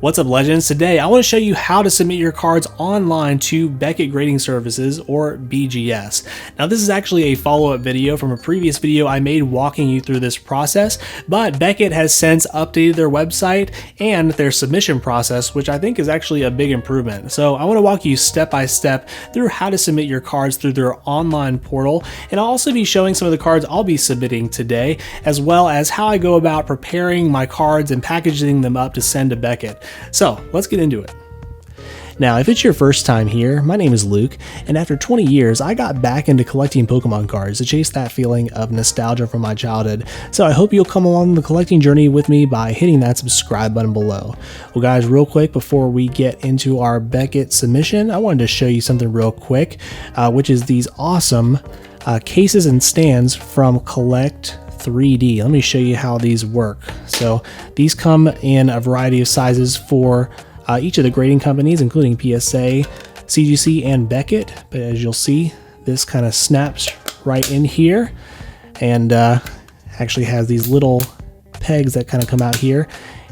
What's up, legends? Today I want to show you how to submit your cards online to Beckett Grading Services, or BGS. Now this is actually a follow-up video from a previous video I made walking you through this process, but Beckett has since updated their website and their submission process, which I think is actually a big improvement. So I want to walk you step by step through how to submit your cards through their online portal, and I'll also be showing some of the cards I'll be submitting today, as well as how I go about preparing my cards and packaging them up to send to Beckett. So let's get into it. Now, if it's your first time here, my name is Luke, and after 20 years, I got back into collecting Pokemon cards to chase that feeling of nostalgia from my childhood. So I hope you'll come along the collecting journey with me by hitting that subscribe button below. Well guys, real quick before we get into our Beckett submission, I wanted to show you something real quick, which is these awesome cases and stands from Collect 3D. Let me show you how these work. So these come in a variety of sizes for each of the grading companies, including PSA, CGC, and Beckett. But as you'll see, this kind of snaps right in here and actually has these little pegs that kind of come out here,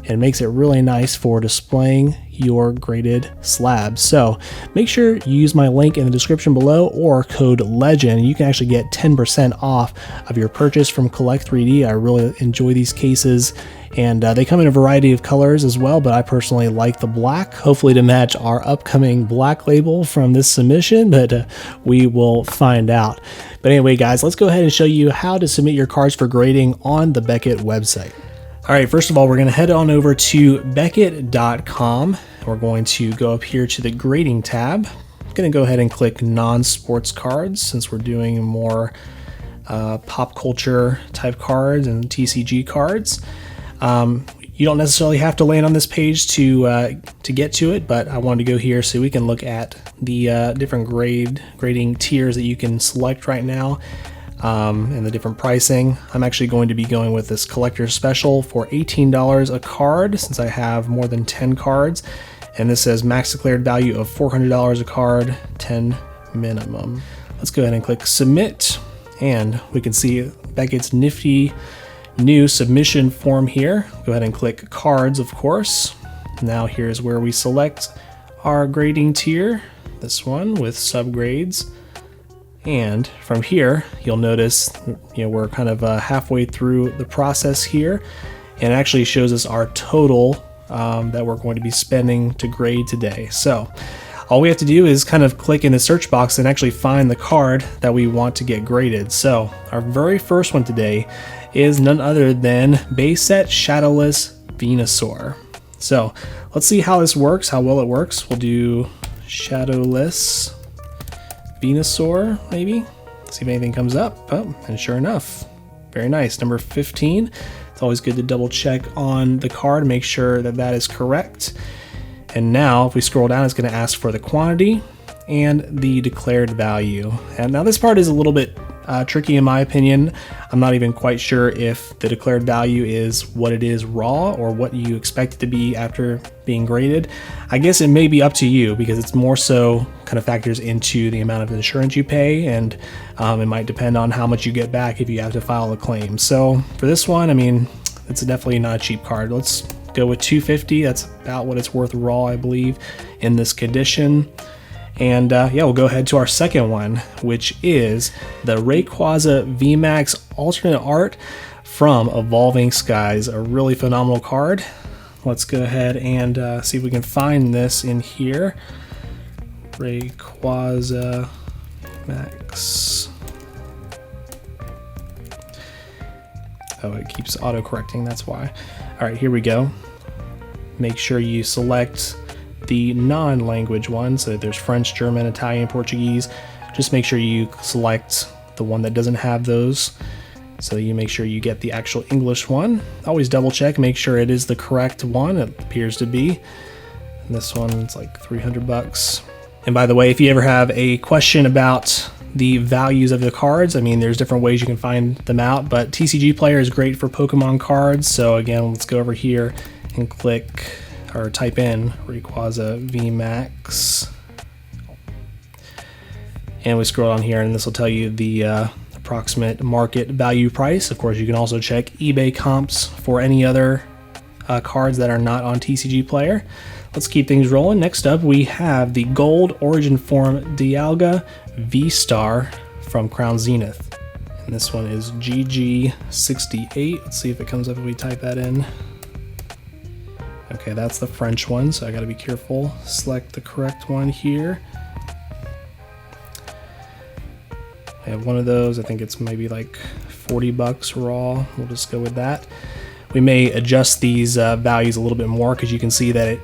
and makes it really nice for displaying your graded slabs. So make sure you use my link in the description below or code LEGEND. You can actually get 10% off of your purchase from Collect 3D. I really enjoy these cases, and they come in a variety of colors as well, but I personally like the black, hopefully to match our upcoming black label from this submission, but we will find out. But anyway guys, let's go ahead and show you how to submit your cards for grading on the Beckett website. All right, first of all, we're going to head on over to Beckett.com. We're going to go up here to the grading tab. I'm going to go ahead and click non-sports cards, since we're doing more pop culture type cards and TCG cards. You don't necessarily have to land on this page to get to it, but I wanted to go here so we can look at the different grading tiers that you can select right now. And the different pricing. I'm actually going to be going with this collector's special for $18 a card, since I have more than 10 cards, and this says max declared value of $400 a card, 10 minimum. Let's go ahead and click submit, and we can see Beckett's nifty new submission form here. Go ahead and click cards, of course. Now here's where we select our grading tier, this one with subgrades. And from here, you'll notice, we're kind of halfway through the process here, and it actually shows us our total that we're going to be spending to grade today. So all we have to do is kind of click in the search box and actually find the card that we want to get graded. So our very first one today is none other than Base Set Shadowless Venusaur. So let's see how this works, how well it works. We'll do Shadowless Venusaur, maybe. See if anything comes up. Oh, and sure enough, very nice. Number 15. It's always good to double check on the card, make sure that that is correct. And now, if we scroll down, it's going to ask for the quantity and the declared value. And now this part is a little bit tricky in my opinion. I'm not even quite sure if the declared value is what it is raw or what you expect it to be after being graded. I guess it may be up to you, because it's more so kind of factors into the amount of insurance you pay, and it might depend on how much you get back if you have to file a claim. So for this one, I mean, it's definitely not a cheap card. Let's go with $250. That's about what it's worth raw, I believe, in this condition. And yeah, we'll go ahead to our second one, which is the Rayquaza VMAX alternate art from Evolving Skies, a really phenomenal card. Let's go ahead and see if we can find this in here. Rayquaza Max. Oh, it keeps auto-correcting, that's why. All right, here we go. Make sure you select the non-language one, so there's French, German, Italian, Portuguese. Just make sure you select the one that doesn't have those, so you make sure you get the actual English one. Always double check, make sure it is the correct one. It appears to be. And this one's like 300 bucks. And by the way, if you ever have a question about the values of the cards, I mean, there's different ways you can find them out, but TCG Player is great for Pokemon cards. So again, let's go over here and click or type in Rayquaza VMAX, and we scroll down here, and this will tell you the approximate market value price. Of course, you can also check eBay comps for any other cards that are not on TCG Player. Let's keep things rolling. Next up, we have the Gold Origin Form Dialga V-Star from Crown Zenith. And this one is GG68. Let's see if it comes up if we type that in. Okay, that's the French one, so I gotta be careful. Select the correct one here. I have one of those. I think it's maybe like 40 bucks raw. We'll just go with that. We may adjust these values a little bit more because you can see that it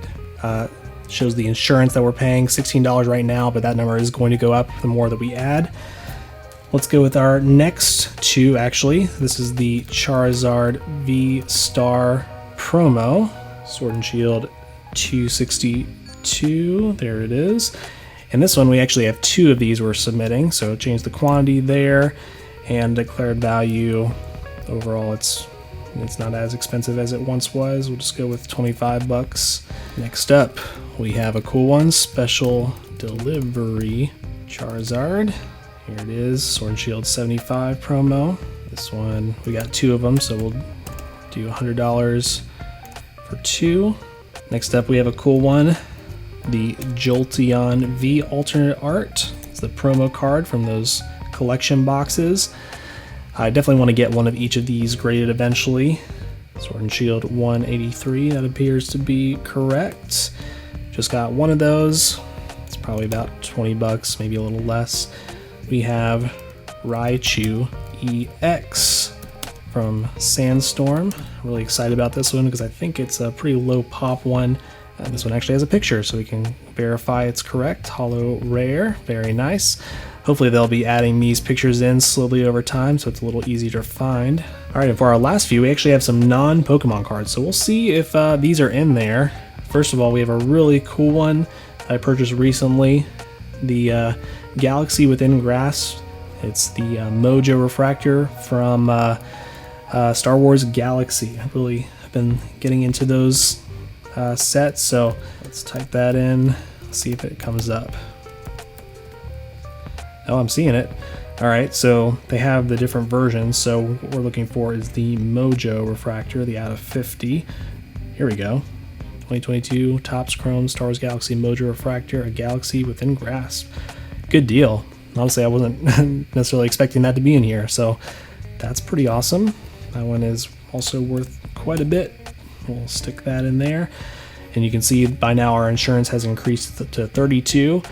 shows the insurance that we're paying, $16 right now, but that number is going to go up the more that we add. Let's go with our next two, actually. This is the Charizard V-Star promo. Sword and Shield 262, there it is. And this one, we actually have two of these we're submitting, so change the quantity there and declared value. Overall, it's not as expensive as it once was. We'll just go with 25 bucks. Next up, we have a cool one, Special Delivery Charizard. Here it is, Sword and Shield 75 promo. This one, we got two of them, so we'll do $100 for two. Next up, we have a cool one, the Jolteon V alternate art. It's the promo card from those collection boxes. I definitely want to get one of each of these graded eventually. Sword and Shield 183, that appears to be correct. Just got one of those. It's probably about 20 bucks, maybe a little less. We have Raichu EX from Sandstorm. Really excited about this one because I think it's a pretty low pop one. This one actually has a picture, so we can verify it's correct. Holo rare, very nice. Hopefully they'll be adding these pictures in slowly over time, so it's a little easier to find. All right, and for our last few, we actually have some non-Pokemon cards, so we'll see if these are in there. First of all, we have a really cool one I purchased recently, the Galaxy Within Grasp. It's the Mojo Refractor from Star Wars Galaxy. I really have been getting into those sets, so let's type that in, see if it comes up. Oh, I'm seeing it. All right, so they have the different versions. So what we're looking for is the Mojo Refractor, the out of 50. Here we go. 2022 Topps Chrome Star Wars Galaxy Mojo Refractor, a Galaxy Within Grasp. Good deal. Honestly, I wasn't necessarily expecting that to be in here, so that's pretty awesome. That one is also worth quite a bit. We'll stick that in there. And you can see by now our insurance has increased to 32.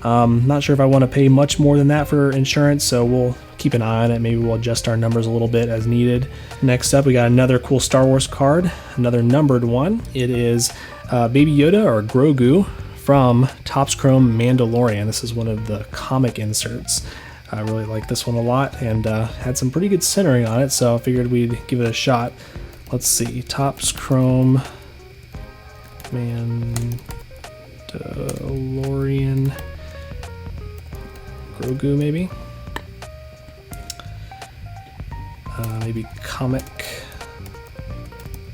Not sure if I want to pay much more than that for insurance, so we'll keep an eye on it. Maybe we'll adjust our numbers a little bit as needed. Next up, we got another cool Star Wars card, another numbered one. It is Baby Yoda or Grogu from Topps Chrome Mandalorian. This is one of the comic inserts. I really like this one a lot and had some pretty good centering on it, so I figured we'd give it a shot. Let's see, Topps Chrome Mandalorian Grogu, maybe? Maybe comic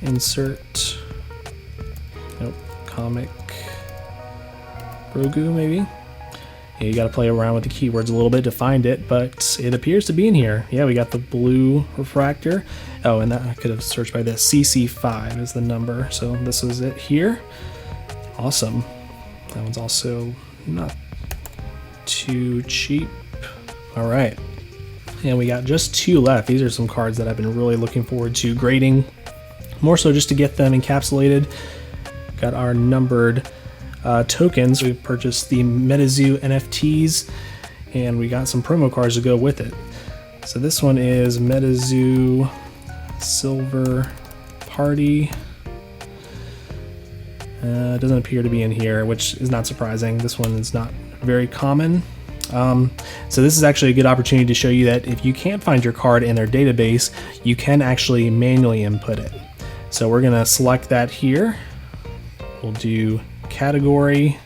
insert. Nope, comic Grogu, maybe? Yeah, you gotta play around with the keywords a little bit to find it, but it appears to be in here. Yeah, we got the blue refractor. Oh, and that I could have searched by this. CC5 is the number, so this is it here. Awesome. That one's also not too cheap. All right. And we got just two left. These are some cards that I've been really looking forward to grading, more so just to get them encapsulated. Got our numbered tokens. We purchased the MetaZoo NFTs, and we got some promo cards to go with it. So this one is MetaZoo Silver Party. It doesn't appear to be in here, which is not surprising. This one is not very common. So this is actually a good opportunity to show you that if you can't find your card in their database, you can actually manually input it. So we're gonna select that here. We'll do category.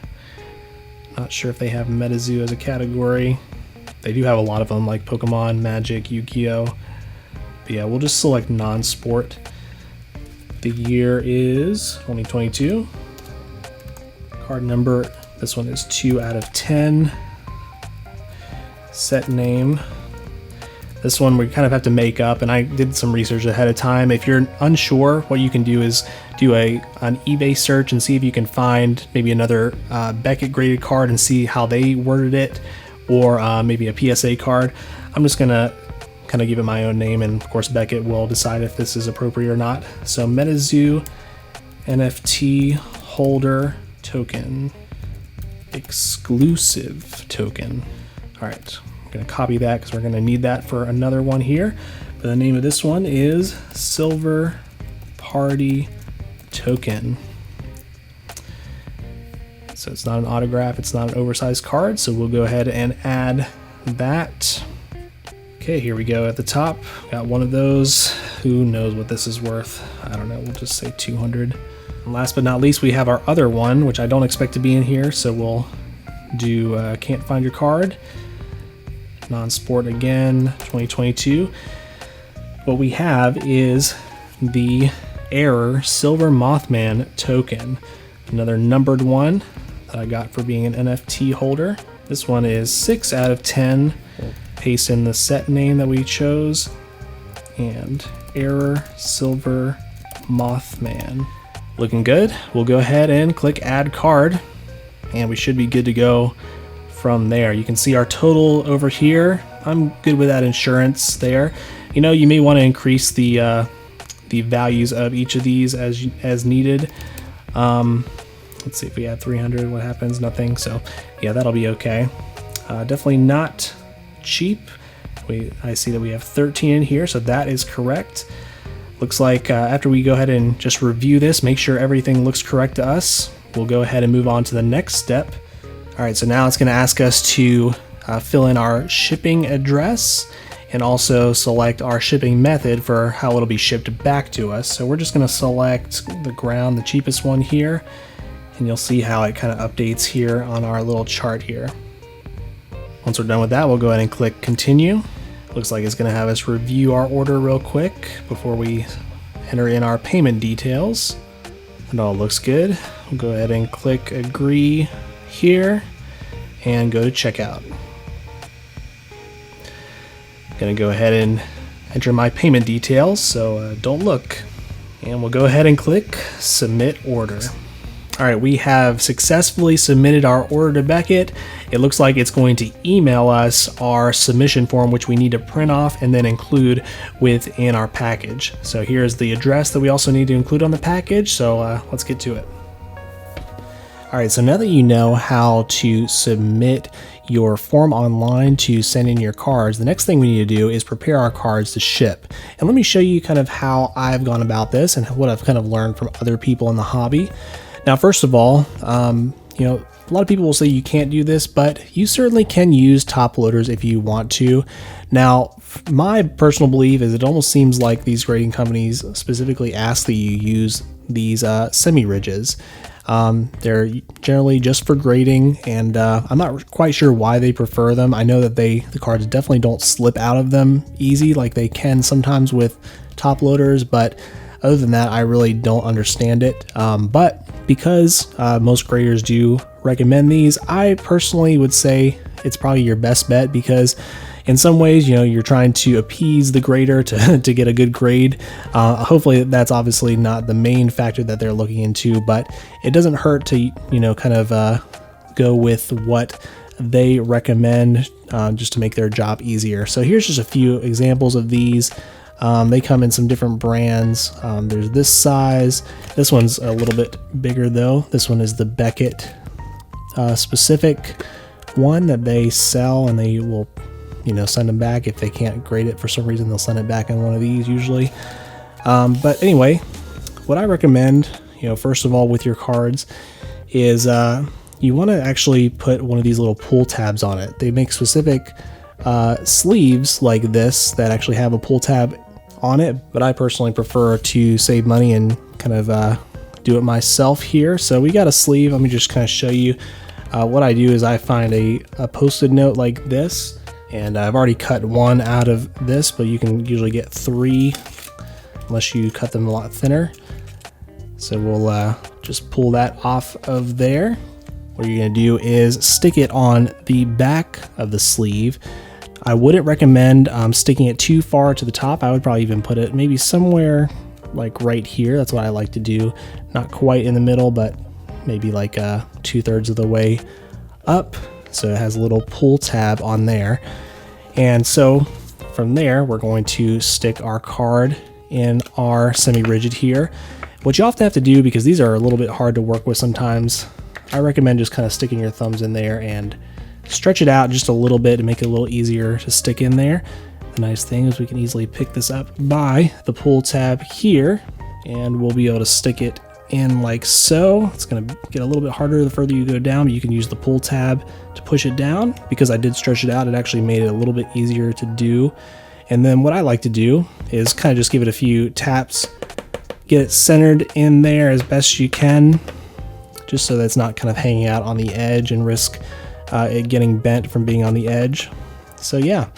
Not sure if they have MetaZoo as a category. They do have a lot of them, like Pokemon, Magic, Yu-Gi-Oh! But yeah, we'll just select non-sport. The year is 2022. Card number, this one is 2 out of 10. Set name. This one we kind of have to make up, and I did some research ahead of time. If you're unsure, what you can do is do an eBay search and see if you can find maybe another Beckett graded card and see how they worded it, or maybe a PSA card. I'm just gonna kind of give it my own name, and of course Beckett will decide if this is appropriate or not. So MetaZoo NFT holder token, exclusive token. All right, I'm gonna copy that because we're gonna need that for another one here. But the name of this one is Silver Party Token. So it's not an autograph, it's not an oversized card, so we'll go ahead and add that. Okay, here we go at the top. Got one of those. Who knows what this is worth? I don't know, we'll just say 200. And last but not least, we have our other one, which I don't expect to be in here, so we'll do can't find your card. Non-sport again, 2022. What we have is the Error Silver Mothman token. Another numbered one that I got for being an NFT holder. This one is 6 out of 10. We'll paste in the set name that we chose, and Error Silver Mothman. Looking good. We'll go ahead and click add card, and we should be good to go from there. You can see our total over here. I'm good with that insurance there. You know, you may want to increase the values of each of these as needed. Let's see if we add 300, what happens? Nothing. So yeah, that'll be okay. Definitely not cheap. I see that we have 13 in here, so that is correct. Looks like after we go ahead and just review this, make sure everything looks correct to us, we'll go ahead and move on to the next step. All right, so now it's going to ask us to fill in our shipping address and also select our shipping method for how it'll be shipped back to us. So we're just going to select the ground, the cheapest one here, and you'll see how it kind of updates here on our little chart here. Once we're done with that, we'll go ahead and click continue. Looks like it's going to have us review our order real quick before we enter in our payment details. It all looks good. We'll go ahead and click agree here and go to checkout. Gonna go ahead and enter my payment details, so don't look. And we'll go ahead and click submit order. All right, we have successfully submitted our order to Beckett. It looks like it's going to email us our submission form, which we need to print off and then include within our package. So here's the address that we also need to include on the package, so let's get to it. All right, so now that you know how to submit your form online to send in your cards, the next thing we need to do is prepare our cards to ship. And let me show you kind of how I've gone about this and what I've kind of learned from other people in the hobby. Now, first of all, you know, a lot of people will say you can't do this, but you certainly can use top loaders if you want to. Now, my personal belief is it almost seems like these grading companies specifically ask that you use these semi-ridges. They're generally just for grading, and I'm not quite sure why they prefer them. I know that the cards definitely don't slip out of them easy like they can sometimes with top loaders, but other than that, I really don't understand it. But because most graders do recommend these, I personally would say it's probably your best bet, because in some ways, you know, you're trying to appease the grader to get a good grade. Hopefully that's obviously not the main factor that they're looking into, but it doesn't hurt to, you know, kind of go with what they recommend just to make their job easier. So here's just a few examples of these. They come in some different brands. There's this size. This one's a little bit bigger though. This one is the Beckett specific one that they sell, and they will, you know, send them back if they can't grade it for some reason. They'll send it back in one of these usually. But anyway, what I recommend, you know, first of all with your cards is you want to actually put one of these little pull tabs on it. They make specific sleeves like this that actually have a pull tab on it, but I personally prefer to save money and kind of do it myself here. So we got a sleeve. Let me just kind of show you. What I do is I find a post-it note like this, and I've already cut one out of this, but you can usually get 3 unless you cut them a lot thinner. So we'll just pull that off of there. What you're going to do is stick it on the back of the sleeve. I wouldn't recommend sticking it too far to the top. I would probably even put it maybe somewhere like right here. That's what I like to do. Not quite in the middle, but maybe like 2/3 of the way up. So it has a little pull tab on there. And so from there, we're going to stick our card in our semi-rigid here. What you often have to do, because these are a little bit hard to work with sometimes, I recommend just kind of sticking your thumbs in there and stretch it out just a little bit to make it a little easier to stick in there. The nice thing is we can easily pick this up by the pull tab here, and we'll be able to stick it in like so. It's going to get a little bit harder the further you go down, but you can use the pull tab to push it down. Because I did stretch it out, it actually made it a little bit easier to do. And then what I like to do is kind of just give it a few taps, get it centered in there as best you can, just so that it's not kind of hanging out on the edge and risk it getting bent from being on the edge. So yeah,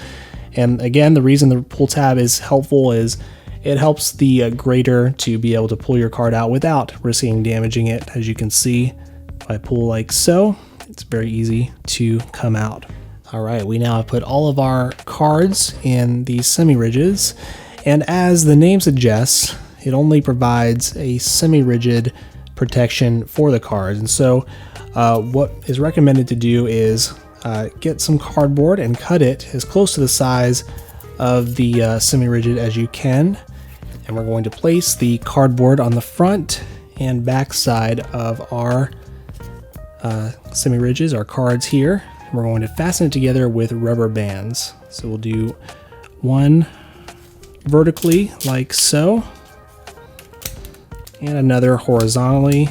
and again, the reason the pull tab is helpful is it helps the grader to be able to pull your card out without risking damaging it. As you can see, if I pull like so, it's very easy to come out. All right, we now have put all of our cards in these semi-rigids, and as the name suggests, it only provides a semi-rigid protection for the cards. And so what is recommended to do is get some cardboard and cut it as close to the size of the semi-rigid as you can. And we're going to place the cardboard on the front and back side of our semi-rigids, our cards here. And we're going to fasten it together with rubber bands. So we'll do one vertically like so, and another horizontally.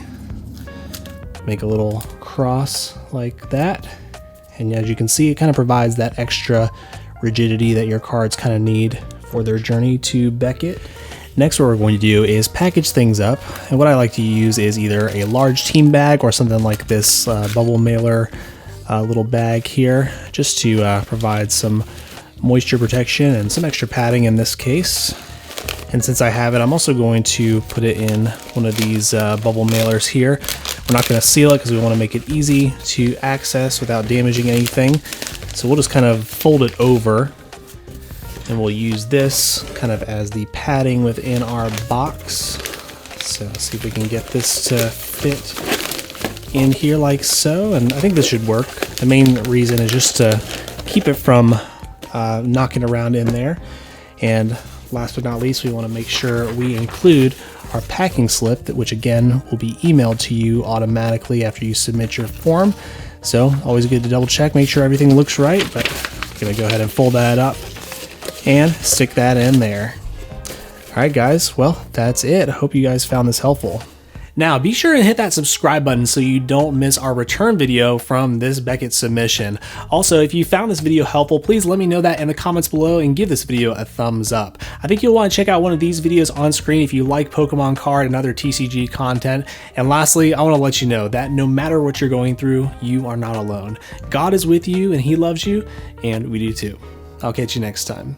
Make a little cross like that. And as you can see, it kind of provides that extra rigidity that your cards kind of need for their journey to Beckett. Next, what we're going to do is package things up. And what I like to use is either a large team bag or something like this bubble mailer little bag here, just to provide some moisture protection and some extra padding in this case. And since I have it, I'm also going to put it in one of these bubble mailers here. We're not going to seal it because we want to make it easy to access without damaging anything. So we'll just kind of fold it over, and we'll use this kind of as the padding within our box. So let's see if we can get this to fit in here like so, and I think this should work. The main reason is just to keep it from knocking around in there. And last but not least, we want to make sure we include our packing slip, which again will be emailed to you automatically after you submit your form. So always good to double check, make sure everything looks right, but I'm gonna go ahead and fold that up and stick that in there. All right, guys, well, that's it. I hope you guys found this helpful. Now, be sure and hit that subscribe button so you don't miss our return video from this Beckett submission. Also, if you found this video helpful, please let me know that in the comments below and give this video a thumbs up. I think you'll want to check out one of these videos on screen if you like Pokemon card and other TCG content. And lastly, I want to let you know that no matter what you're going through, you are not alone. God is with you and He loves you, and we do too. I'll catch you next time.